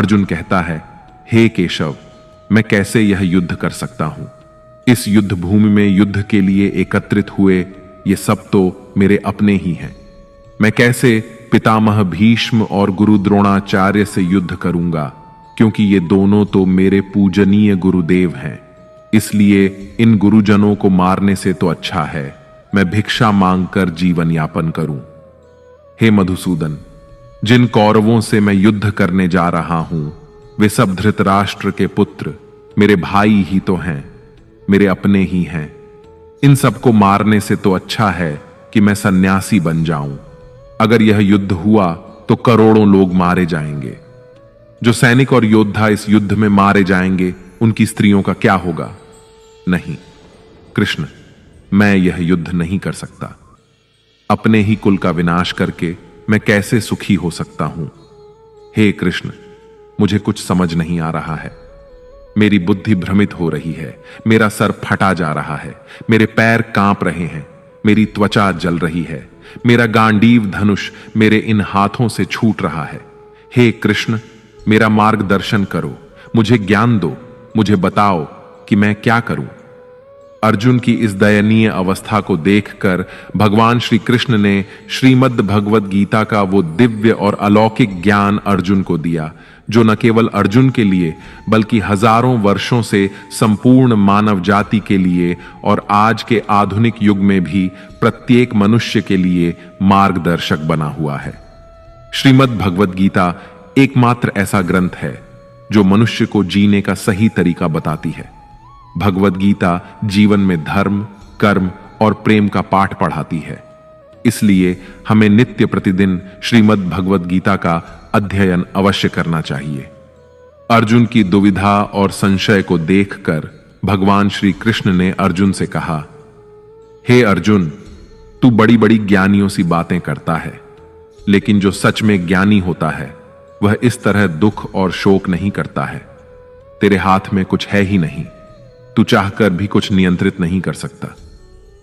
अर्जुन कहता है, हे केशव, मैं कैसे यह युद्ध कर सकता हूं? इस युद्ध भूमि में युद्ध के लिए एकत्रित हुए ये सब तो मेरे अपने ही हैं। मैं कैसे पितामह भीष्म और गुरु द्रोणाचार्य से युद्ध करूंगा, क्योंकि ये दोनों तो मेरे पूजनीय गुरुदेव हैं। इसलिए इन गुरुजनों को मारने से तो अच्छा है मैं भिक्षा मांगकर जीवन यापन करूं। हे मधुसूदन, जिन कौरवों से मैं युद्ध करने जा रहा हूं वे सब धृतराष्ट्र के पुत्र मेरे भाई ही तो हैं, मेरे अपने ही हैं। इन सबको मारने से तो अच्छा है कि मैं सन्यासी बन जाऊं। अगर यह युद्ध हुआ तो करोड़ों लोग मारे जाएंगे। जो सैनिक और योद्धा इस युद्ध में मारे जाएंगे उनकी स्त्रियों का क्या होगा? नहीं कृष्ण, मैं यह युद्ध नहीं कर सकता। अपने ही कुल का विनाश करके मैं कैसे सुखी हो सकता हूं? हे कृष्ण, मुझे कुछ समझ नहीं आ रहा है। मेरी बुद्धि भ्रमित हो रही है, मेरा सर फटा जा रहा है, मेरे पैर कांप रहे हैं, मेरी त्वचा जल रही है, मेरा गांडीव धनुष मेरे इन हाथों से छूट रहा है। हे कृष्ण, मेरा मार्गदर्शन करो, मुझे ज्ञान दो, मुझे बताओ कि मैं क्या करूं। अर्जुन की इस दयनीय अवस्था को देखकर भगवान श्री कृष्ण ने श्रीमद् भगवद गीता का वो दिव्य और अलौकिक ज्ञान अर्जुन को दिया, जो न केवल अर्जुन के लिए बल्कि हजारों वर्षों से संपूर्ण मानव जाति के लिए और आज के आधुनिक युग में भी प्रत्येक मनुष्य के लिए मार्गदर्शक बना हुआ है। श्रीमद् भगवद गीता एकमात्र ऐसा ग्रंथ है जो मनुष्य को जीने का सही तरीका बताती है। भगवद गीता जीवन में धर्म, कर्म और प्रेम का पाठ पढ़ाती है। इसलिए हमें नित्य प्रतिदिन श्रीमद् भगवद गीता का अध्ययन अवश्य करना चाहिए। अर्जुन की दुविधा और संशय को देखकर भगवान श्री कृष्ण ने अर्जुन से कहा, हे अर्जुन, तू बड़ी बड़ी ज्ञानियों सी बातें करता है, लेकिन जो सच में ज्ञानी होता है वह इस तरह दुख और शोक नहीं करता है। तेरे हाथ में कुछ है ही नहीं, तू चाहकर भी कुछ नियंत्रित नहीं कर सकता।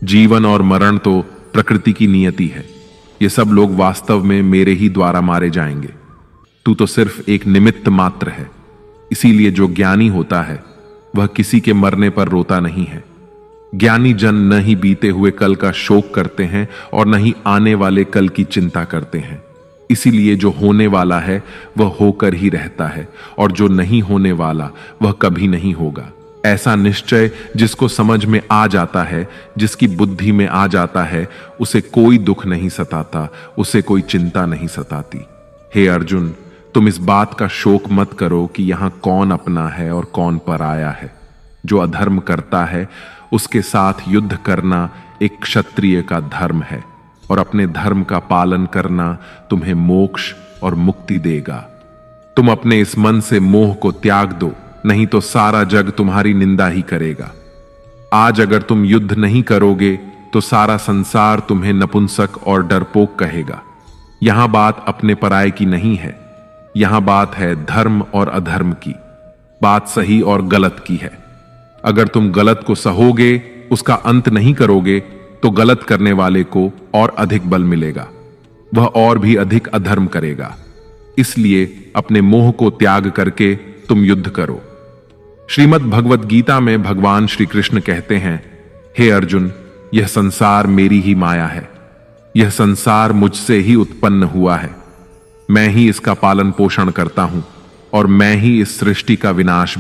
जीवन और मरण तो प्रकृति की नियति है। ये सब लोग वास्तव में मेरे ही द्वारा मारे जाएंगे। तू तो सिर्फ एक निमित्त मात्र है। इसीलिए जो ज्ञानी होता है वह किसी के मरने पर रोता नहीं है। ज्ञानी जन न ही बीते हुए कल का शोक करते हैं और न ही आने वाले कल की चिंता करते हैं। इसीलिए जो होने वाला है वह होकर ही रहता है और जो नहीं होने वाला वह कभी नहीं होगा। ऐसा निश्चय जिसको समझ में आ जाता है, जिसकी बुद्धि में आ जाता है, उसे कोई दुख नहीं सताता, उसे कोई चिंता नहीं सताती। हे अर्जुन, तुम इस बात का शोक मत करो कि यहां कौन अपना है और कौन पराया है। जो अधर्म करता है उसके साथ युद्ध करना एक क्षत्रिय का धर्म है और अपने धर्म का पालन करना तुम्हें मोक्ष और मुक्ति देगा। तुम अपने इस मन से मोह को त्याग दो, नहीं तो सारा जग तुम्हारी निंदा ही करेगा। आज अगर तुम युद्ध नहीं करोगे तो सारा संसार तुम्हें नपुंसक और डरपोक कहेगा। यहां बात अपने पराये की नहीं है, यहां बात है धर्म और अधर्म की, बात सही और गलत की है। अगर तुम गलत को सहोगे, उसका अंत नहीं करोगे, तो गलत करने वाले को और अधिक बल मिलेगा, वह और भी अधिक अधर्म करेगा। इसलिए अपने मोह को त्याग करके तुम युद्ध करो। श्रीमद् भगवद गीता में भगवान श्री कृष्ण कहते हैं, हे अर्जुन, यह संसार मेरी ही माया है। यह संसार मुझसे ही उत्पन्न हुआ है। मैं ही इसका पालन पोषण करता हूं और मैं ही इस सृष्टि का विनाश